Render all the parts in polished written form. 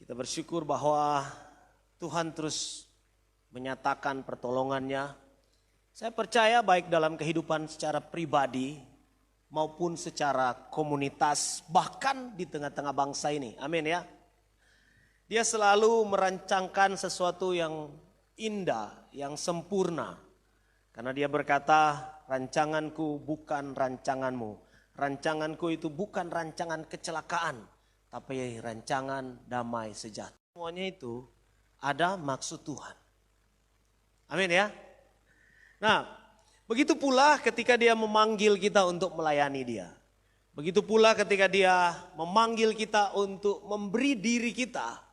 Kita bersyukur bahwa Tuhan terus menyatakan pertolongannya. Saya percaya baik dalam kehidupan secara pribadi maupun secara komunitas, bahkan di tengah-tengah bangsa ini. Amin ya. Dia selalu merancangkan sesuatu yang indah, yang sempurna. Karena dia berkata, rancanganku bukan rancanganmu. Rancanganku itu bukan rancangan kecelakaan, tapi rancangan damai sejahtera. Semuanya itu ada maksud Tuhan. Amin ya. Nah, begitu pula ketika dia memanggil kita untuk melayani dia. Begitu pula ketika dia memanggil kita untuk memberi diri kita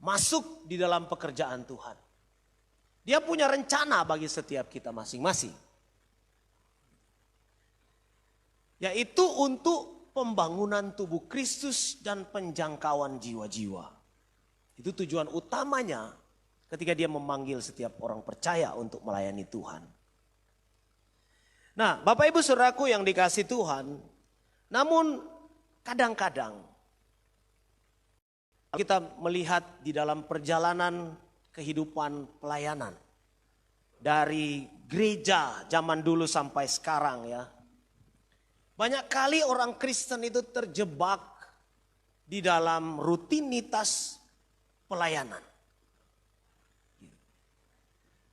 masuk di dalam pekerjaan Tuhan. Dia punya rencana bagi setiap kita masing-masing. Yaitu untuk pembangunan tubuh Kristus dan penjangkauan jiwa-jiwa. Itu tujuan utamanya ketika dia memanggil setiap orang percaya untuk melayani Tuhan. Nah, Bapak Ibu Saudaraku yang dikasihi Tuhan, namun kadang-kadang kita melihat di dalam perjalanan kehidupan pelayanan dari gereja zaman dulu sampai sekarang ya. Banyak kali orang Kristen itu terjebak di dalam rutinitas pelayanan.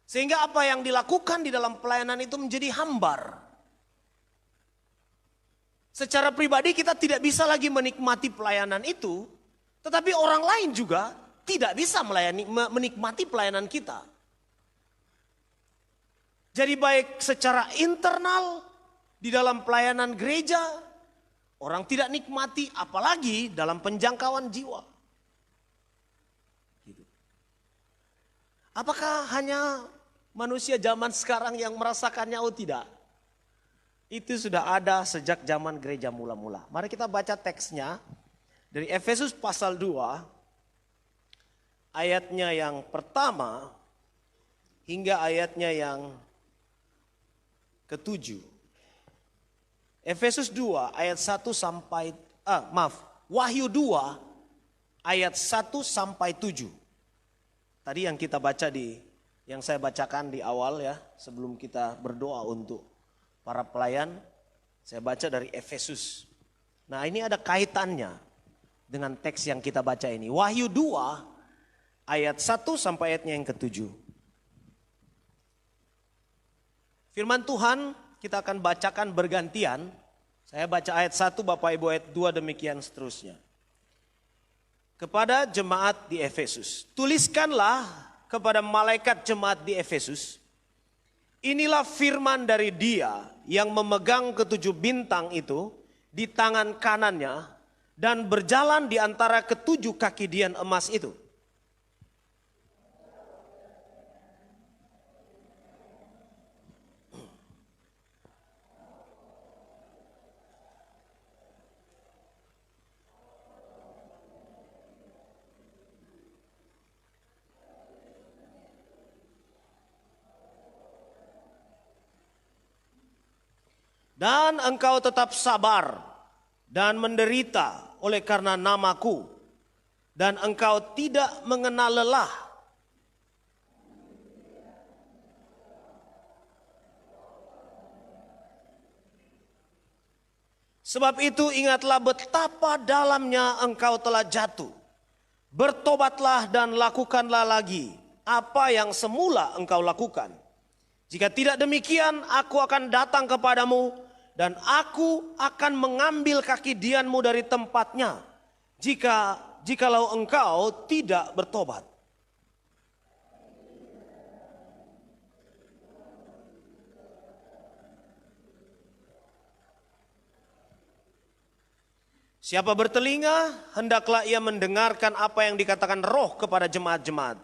Sehingga apa yang dilakukan di dalam pelayanan itu menjadi hambar. Secara pribadi kita tidak bisa lagi menikmati pelayanan itu, tetapi orang lain juga tidak bisa menikmati pelayanan kita. Jadi baik secara internal di dalam pelayanan gereja, orang tidak nikmati, apalagi dalam penjangkauan jiwa. Apakah hanya manusia zaman sekarang yang merasakannya? Oh tidak. Itu sudah ada sejak zaman gereja mula-mula. Mari kita baca teksnya dari Efesus pasal 2 ayatnya yang pertama hingga ayatnya yang ke-7. Efesus 2 ayat 1 sampai Wahyu 2 ayat 1 sampai 7. Tadi yang kita baca yang saya bacakan di awal ya, sebelum kita berdoa untuk para pelayan, saya baca dari Efesus. Nah, ini ada kaitannya dengan teks yang kita baca ini. Wahyu 2 ayat 1 sampai ayatnya yang ke-7. Firman Tuhan kita akan bacakan bergantian. Saya baca ayat 1, Bapak Ibu ayat 2, demikian seterusnya. Kepada jemaat di Efesus, tuliskanlah kepada malaikat jemaat di Efesus, inilah firman dari Dia yang memegang ketujuh bintang itu di tangan kanannya dan berjalan di antara ketujuh kaki dian emas itu. Dan engkau tetap sabar dan menderita oleh karena namaku. Dan engkau tidak mengenal lelah. Sebab itu ingatlah betapa dalamnya engkau telah jatuh. Bertobatlah dan lakukanlah lagi apa yang semula engkau lakukan. Jika tidak demikian, aku akan datang kepadamu dan aku akan mengambil kaki dianmu dari tempatnya jikalau engkau tidak bertobat. Siapa bertelinga, hendaklah ia mendengarkan apa yang dikatakan Roh kepada jemaat-jemaat.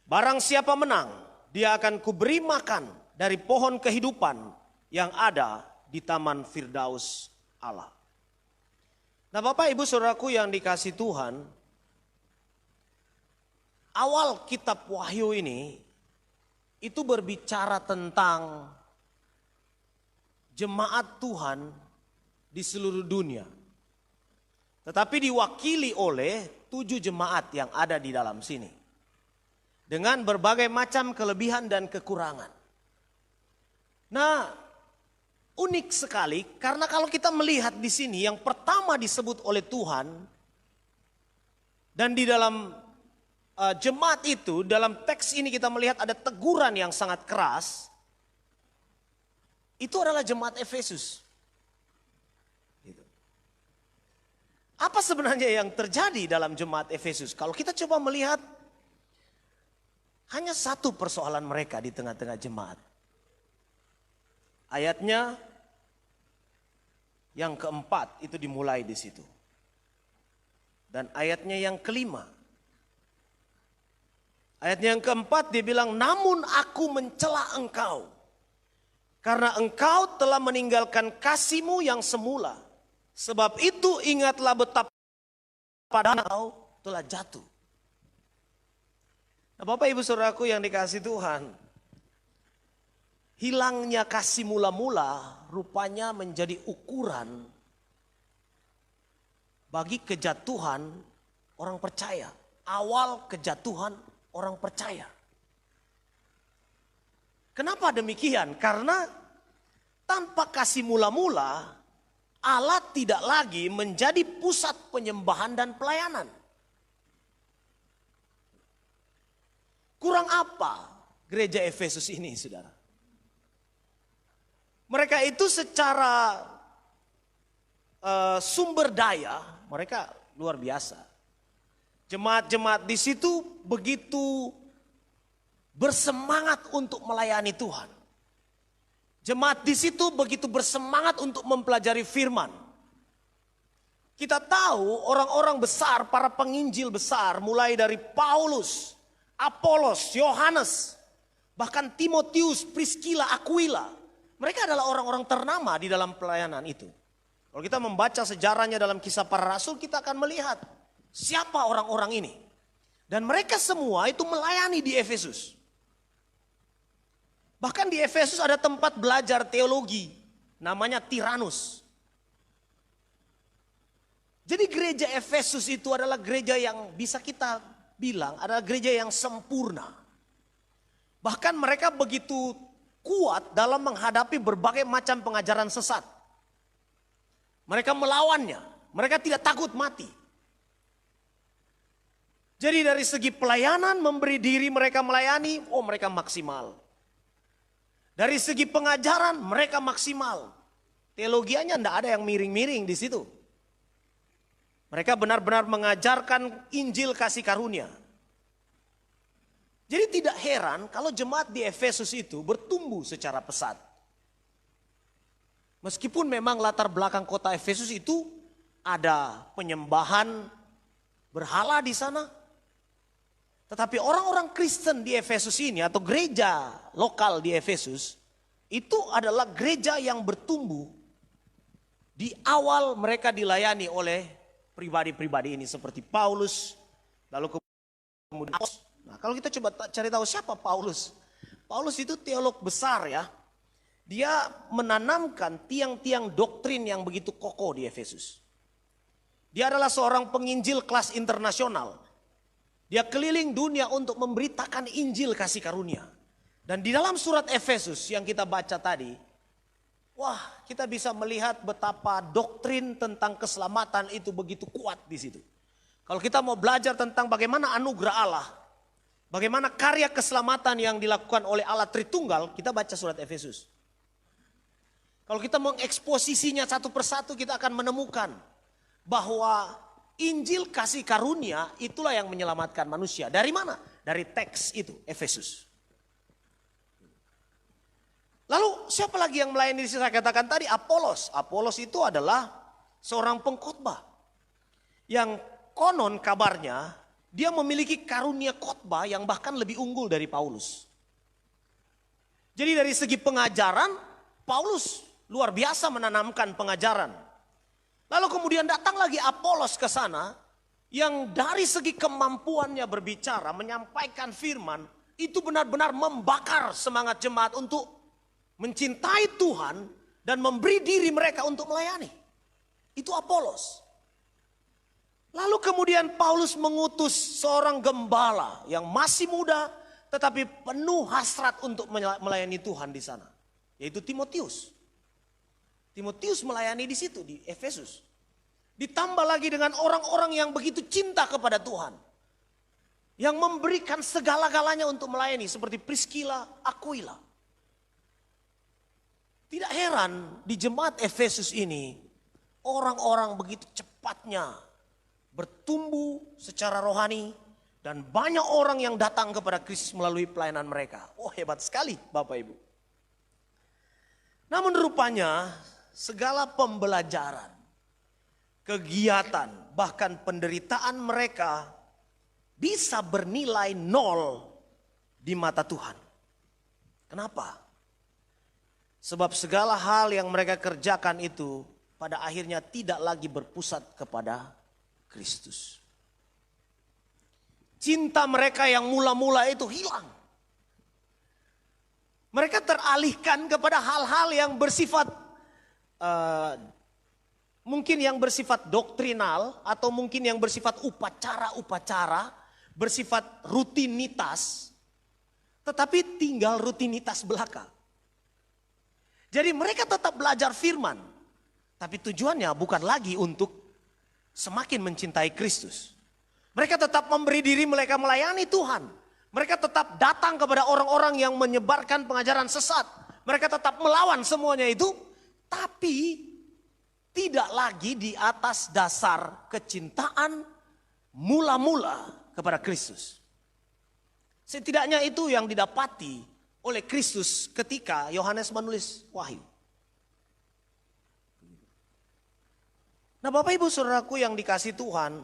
Barang siapa menang, dia akan kuberi makan dari pohon kehidupan yang ada di taman Firdaus Allah. Nah, Bapak Ibu Saudaraku yang dikasihi Tuhan, awal kitab Wahyu ini itu berbicara tentang jemaat Tuhan di seluruh dunia. Tetapi diwakili oleh 7 jemaat yang ada di dalam sini. Dengan berbagai macam kelebihan dan kekurangan. Nah, unik sekali karena kalau kita melihat di sini yang pertama disebut oleh Tuhan dan di dalam jemaat itu, dalam teks ini kita melihat ada teguran yang sangat keras. Itu adalah jemaat Efesus. Gitu. Apa sebenarnya yang terjadi dalam jemaat Efesus? Kalau kita coba melihat hanya satu persoalan mereka di tengah-tengah jemaat. Ayatnya yang keempat itu dimulai di situ. Dan ayatnya yang kelima. Ayatnya yang keempat dia bilang, namun aku mencela engkau. Karena engkau telah meninggalkan kasihmu yang semula. Sebab itu ingatlah betapa engkau telah jatuh. Nah, Bapak Ibu Saudaraku yang dikasihi Tuhan. Hilangnya kasih mula-mula rupanya menjadi ukuran bagi kejatuhan orang percaya. Awal kejatuhan orang percaya. Kenapa demikian? Karena tanpa kasih mula-mula Allah tidak lagi menjadi pusat penyembahan dan pelayanan. Kurang apa gereja Efesus ini, saudara? Mereka itu secara sumber daya, mereka luar biasa. Jemaat-jemaat di situ begitu bersemangat untuk melayani Tuhan. Jemaat di situ begitu bersemangat untuk mempelajari firman. Kita tahu orang-orang besar, para penginjil besar, mulai dari Paulus, Apolos, Yohanes, bahkan Timotius, Priscilla, Aquila. Mereka adalah orang-orang ternama di dalam pelayanan itu. Kalau kita membaca sejarahnya dalam Kisah Para Rasul, kita akan melihat siapa orang-orang ini. Dan mereka semua itu melayani di Efesus. Bahkan di Efesus ada tempat belajar teologi, namanya Tiranus. Jadi gereja Efesus itu adalah gereja yang bisa kita bilang adalah gereja yang sempurna. Bahkan mereka begitu kuat dalam menghadapi berbagai macam pengajaran sesat. Mereka melawannya, mereka tidak takut mati. Jadi dari segi pelayanan, memberi diri mereka melayani, mereka maksimal. Dari segi pengajaran, mereka maksimal. Teologianya tidak ada yang miring-miring di situ. Mereka benar-benar mengajarkan Injil kasih karunia. Jadi tidak heran kalau jemaat di Efesus itu bertumbuh secara pesat. Meskipun memang latar belakang kota Efesus itu ada penyembahan berhala di sana. Tetapi orang-orang Kristen di Efesus ini atau gereja lokal di Efesus itu adalah gereja yang bertumbuh di awal mereka dilayani oleh pribadi-pribadi ini seperti Paulus, lalu kemudian nah, kalau kita coba cari tahu siapa Paulus. Paulus itu teolog besar ya. Dia menanamkan tiang-tiang doktrin yang begitu kokoh di Efesus. Dia adalah seorang penginjil kelas internasional. Dia keliling dunia untuk memberitakan Injil kasih karunia. Dan di dalam surat Efesus yang kita baca tadi, wah, kita bisa melihat betapa doktrin tentang keselamatan itu begitu kuat di situ. Kalau kita mau belajar tentang bagaimana anugerah Allah, bagaimana karya keselamatan yang dilakukan oleh Allah Tritunggal, kita baca surat Efesus. Kalau kita mengeksposisinya satu persatu, kita akan menemukan bahwa Injil kasih karunia itulah yang menyelamatkan manusia. Dari mana? Dari teks itu, Efesus. Lalu siapa lagi yang melayani di sini? Saya katakan tadi Apolos. Apolos itu adalah seorang pengkhotbah. Yang konon kabarnya dia memiliki karunia khotbah yang bahkan lebih unggul dari Paulus. Jadi dari segi pengajaran, Paulus luar biasa menanamkan pengajaran. Lalu kemudian datang lagi Apolos ke sana yang dari segi kemampuannya berbicara, menyampaikan firman, itu benar-benar membakar semangat jemaat untuk mencintai Tuhan dan memberi diri mereka untuk melayani. Itu Apolos. Lalu kemudian Paulus mengutus seorang gembala yang masih muda tetapi penuh hasrat untuk melayani Tuhan di sana, yaitu Timotius. Timotius melayani di situ di Efesus. Ditambah lagi dengan orang-orang yang begitu cinta kepada Tuhan, yang memberikan segala-galanya untuk melayani seperti Priscilla, Aquila. Tidak heran di jemaat Efesus ini orang-orang begitu cepatnya bertumbuh secara rohani dan banyak orang yang datang kepada Kristus melalui pelayanan mereka. Oh, hebat sekali Bapak Ibu. Namun rupanya segala pembelajaran, kegiatan, bahkan penderitaan mereka bisa bernilai nol di mata Tuhan. Kenapa? Sebab segala hal yang mereka kerjakan itu pada akhirnya tidak lagi berpusat kepada Kristus. Cinta mereka yang mula-mula itu hilang. Mereka teralihkan kepada hal-hal yang bersifat mungkin yang bersifat doktrinal atau mungkin yang bersifat upacara-upacara, bersifat rutinitas, tetapi tinggal rutinitas belaka. Jadi mereka tetap belajar firman, tapi tujuannya bukan lagi untuk semakin mencintai Kristus. Mereka tetap memberi diri mereka melayani Tuhan. Mereka tetap datang kepada orang-orang yang menyebarkan pengajaran sesat. Mereka tetap melawan semuanya itu, tapi tidak lagi di atas dasar kecintaan mula-mula kepada Kristus. Setidaknya itu yang didapati oleh Kristus ketika Yohanes menulis Wahyu. Nah Bapak Ibu Saudaraku yang dikasihi Tuhan,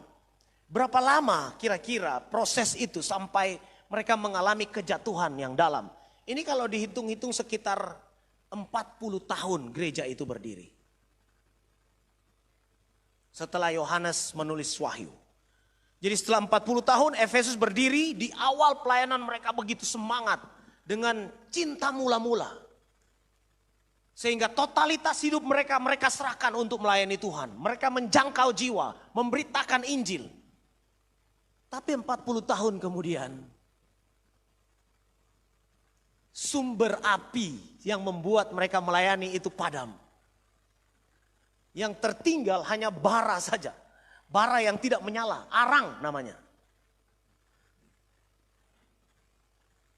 berapa lama kira-kira proses itu sampai mereka mengalami kejatuhan yang dalam? Ini kalau dihitung-hitung sekitar 40 tahun gereja itu berdiri. Setelah Yohanes menulis Wahyu. Jadi setelah 40 tahun Efesus berdiri, di awal pelayanan mereka begitu semangat dengan cinta mula-mula. Sehingga totalitas hidup mereka serahkan untuk melayani Tuhan. Mereka menjangkau jiwa, memberitakan Injil. Tapi 40 tahun kemudian, sumber api yang membuat mereka melayani itu padam. Yang tertinggal hanya bara saja. Bara yang tidak menyala, arang namanya.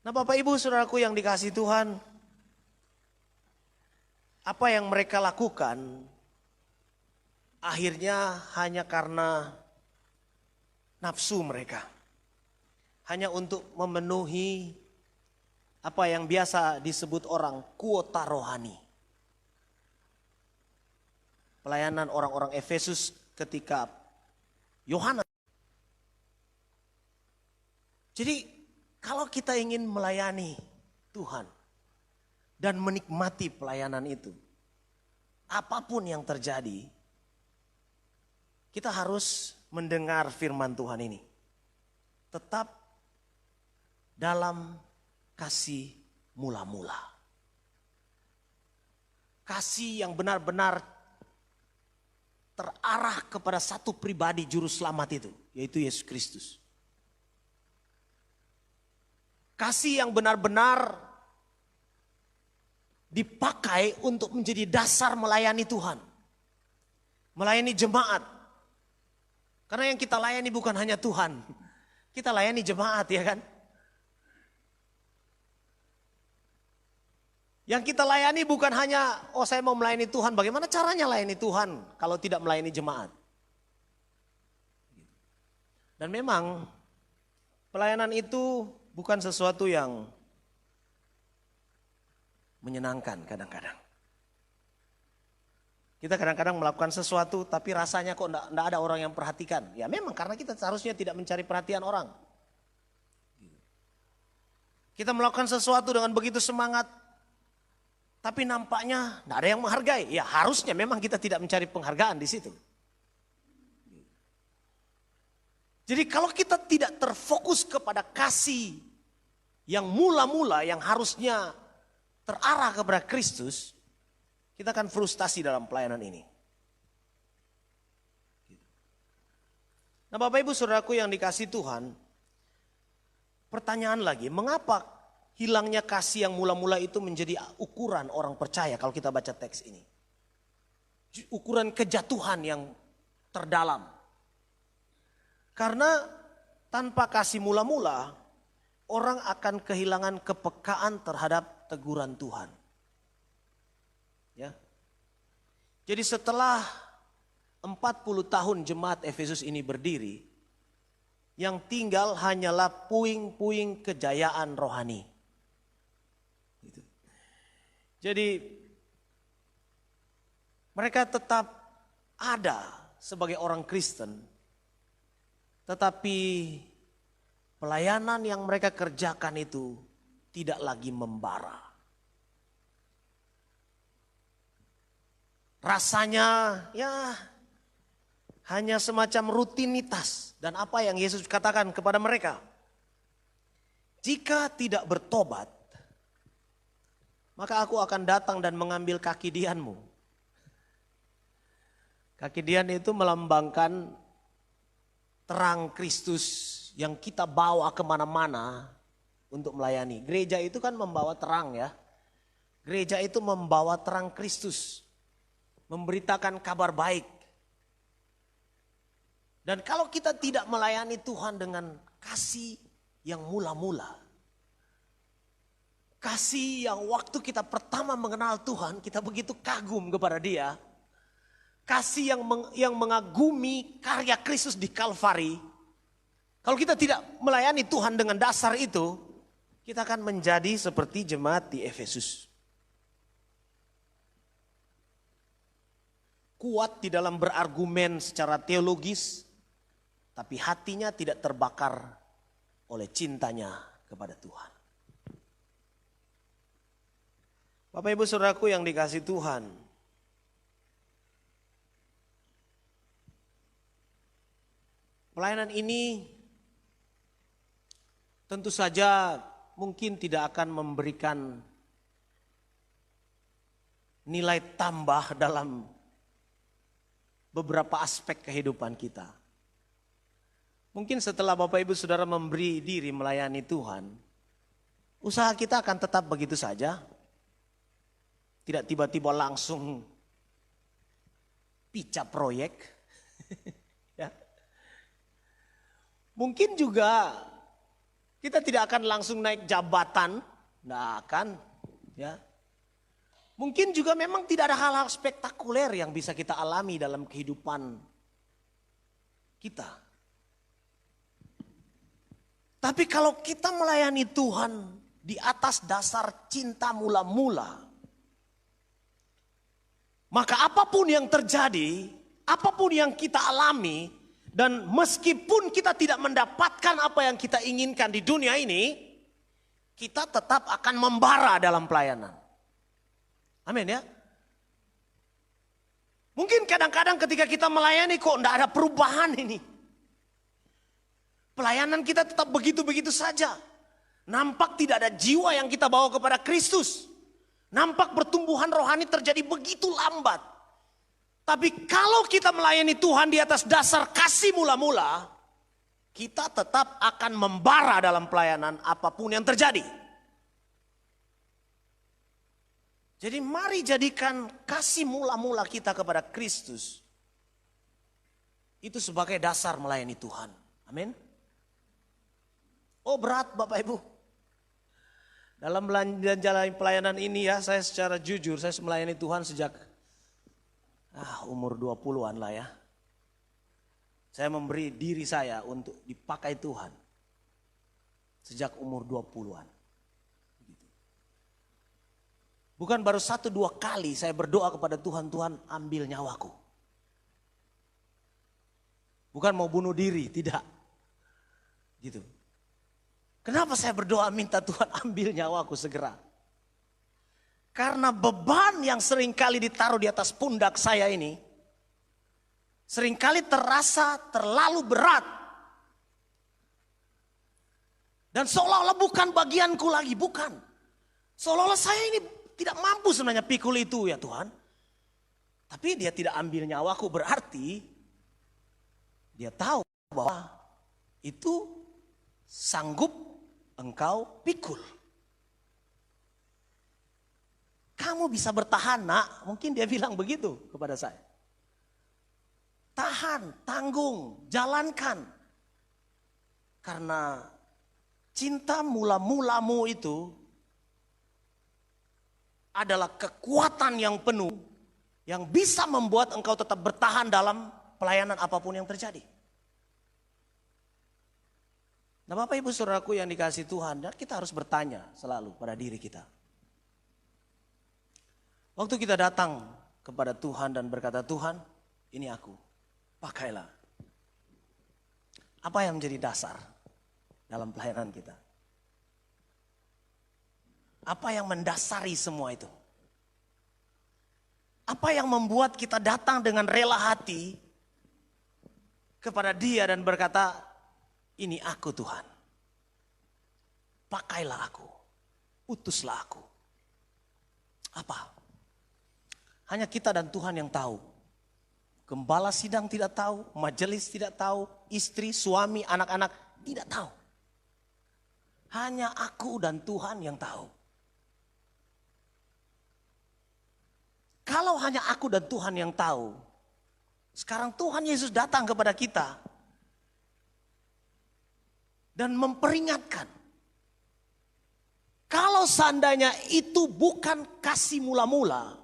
Nah Bapak Ibu Saudaraku yang dikasihi Tuhan, apa yang mereka lakukan akhirnya hanya karena nafsu mereka. Hanya untuk memenuhi apa yang biasa disebut orang kuota rohani. Pelayanan orang-orang Efesus ketika Yohanes. Jadi kalau kita ingin melayani Tuhan dan menikmati pelayanan itu, apapun yang terjadi, kita harus mendengar firman Tuhan ini. Tetap dalam kasih mula-mula. Kasih yang benar-benar terarah kepada satu pribadi juru selamat itu, yaitu Yesus Kristus. Kasih yang benar-benar dipakai untuk menjadi dasar melayani Tuhan. Melayani jemaat. Karena yang kita layani bukan hanya Tuhan. Kita layani jemaat, ya kan? Yang kita layani bukan hanya, oh saya mau melayani Tuhan. Bagaimana caranya layani Tuhan kalau tidak melayani jemaat? Dan memang pelayanan itu bukan sesuatu yang menyenangkan kadang-kadang. Kita kadang-kadang melakukan sesuatu tapi rasanya kok enggak ada orang yang perhatikan. Ya memang karena kita seharusnya tidak mencari perhatian orang. Kita melakukan sesuatu dengan begitu semangat, tapi nampaknya enggak ada yang menghargai. Ya harusnya memang kita tidak mencari penghargaan di situ. Jadi kalau kita tidak terfokus kepada kasih yang mula-mula yang harusnya terarah kepada Kristus, kita akan frustasi dalam pelayanan ini. Nah Bapak Ibu Saudaraku yang dikasihi Tuhan, pertanyaan lagi, mengapa hilangnya kasih yang mula-mula itu menjadi ukuran orang percaya kalau kita baca teks ini? Ukuran kejatuhan yang terdalam. Karena tanpa kasih mula-mula, orang akan kehilangan kepekaan terhadap teguran Tuhan. Ya. Jadi setelah 40 tahun jemaat Efesus ini berdiri, yang tinggal hanyalah puing-puing kejayaan rohani. Jadi mereka tetap ada sebagai orang Kristen, tetapi pelayanan yang mereka kerjakan itu tidak lagi membara. Rasanya ya hanya semacam rutinitas. Dan apa yang Yesus katakan kepada mereka? Jika tidak bertobat, maka aku akan datang dan mengambil kaki dianmu. Kaki dian itu melambangkan terang Kristus yang kita bawa kemana-mana untuk melayani. Gereja itu kan membawa terang ya. Gereja itu membawa terang Kristus. Memberitakan kabar baik. Dan kalau kita tidak melayani Tuhan dengan kasih yang mula-mula. Kasih yang waktu kita pertama mengenal Tuhan, kita begitu kagum kepada Dia. Kasih yang mengagumi karya Kristus di Kalvari. Kalau kita tidak melayani Tuhan dengan dasar itu, kita akan menjadi seperti jemaat di Efesus. Kuat di dalam berargumen secara teologis, tapi hatinya tidak terbakar oleh cintanya kepada Tuhan. Bapak Ibu Saudaraku yang dikasihi Tuhan. Pelayanan ini tentu saja mungkin tidak akan memberikan nilai tambah dalam beberapa aspek kehidupan kita. Mungkin setelah Bapak Ibu Saudara memberi diri melayani Tuhan, usaha kita akan tetap begitu saja. Tidak tiba-tiba langsung pica proyek. Ya. Mungkin juga kita tidak akan langsung naik jabatan, tidak akan. Ya. Mungkin juga memang tidak ada hal-hal spektakuler yang bisa kita alami dalam kehidupan kita. Tapi kalau kita melayani Tuhan di atas dasar cinta mula-mula, maka apapun yang terjadi, apapun yang kita alami, dan meskipun kita tidak mendapatkan apa yang kita inginkan di dunia ini, kita tetap akan membara dalam pelayanan. Amin ya. Mungkin kadang-kadang ketika kita melayani kok tidak ada perubahan ini. Pelayanan kita tetap begitu-begitu saja. Nampak tidak ada jiwa yang kita bawa kepada Kristus. Nampak pertumbuhan rohani terjadi begitu lambat. Tapi kalau kita melayani Tuhan di atas dasar kasih mula-mula, kita tetap akan membara dalam pelayanan apapun yang terjadi. Jadi mari jadikan kasih mula-mula kita kepada Kristus itu sebagai dasar melayani Tuhan. Amin. Oh berat Bapak Ibu. Dalam menjalani pelayanan ini ya, saya secara jujur, saya melayani Tuhan sejak umur 20-an lah ya. Saya memberi diri saya untuk dipakai Tuhan. Sejak umur 20-an. Bukan baru 1-2 kali saya berdoa kepada Tuhan, Tuhan ambil nyawaku. Bukan mau bunuh diri, tidak. Gitu. Kenapa saya berdoa minta Tuhan ambil nyawaku segera? Karena beban yang seringkali ditaruh di atas pundak saya ini, seringkali terasa terlalu berat. Dan seolah-olah bukan bagianku lagi, bukan. Seolah-olah saya ini tidak mampu sebenarnya pikul itu ya Tuhan. Tapi dia tidak ambil nyawaku berarti dia tahu bahwa itu sanggup engkau pikul. Kamu bisa bertahan, nak. Mungkin dia bilang begitu kepada saya. Tahan, tanggung, jalankan. Karena cinta mula-mulamu itu adalah kekuatan yang penuh yang bisa membuat engkau tetap bertahan dalam pelayanan apapun yang terjadi. Nah, Bapak Ibu Saudaraku yang dikasihi Tuhan, dan kita harus bertanya selalu pada diri kita. Waktu kita datang kepada Tuhan dan berkata, Tuhan, ini aku, pakailah. Apa yang menjadi dasar dalam pelayanan kita? Apa yang mendasari semua itu? Apa yang membuat kita datang dengan rela hati kepada Dia dan berkata, ini aku Tuhan. Pakailah aku, utuslah aku. Apa? Hanya kita dan Tuhan yang tahu. Gembala sidang tidak tahu, majelis tidak tahu, istri, suami, anak-anak tidak tahu. Hanya aku dan Tuhan yang tahu. Kalau hanya aku dan Tuhan yang tahu, sekarang Tuhan Yesus datang kepada kita dan memperingatkan. Kalau seandainya itu bukan kasih mula-mula,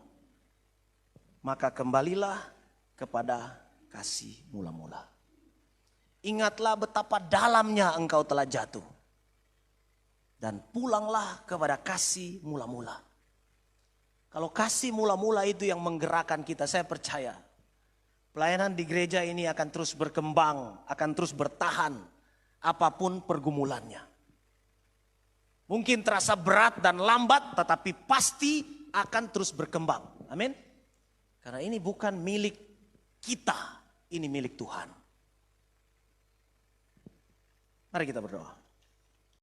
maka kembalilah kepada kasih mula-mula. Ingatlah betapa dalamnya engkau telah jatuh. Dan pulanglah kepada kasih mula-mula. Kalau kasih mula-mula itu yang menggerakkan kita, saya percaya pelayanan di gereja ini akan terus berkembang, akan terus bertahan apapun pergumulannya. Mungkin terasa berat dan lambat, tetapi pasti akan terus berkembang. Amin. Karena ini bukan milik kita, ini milik Tuhan. Mari kita berdoa.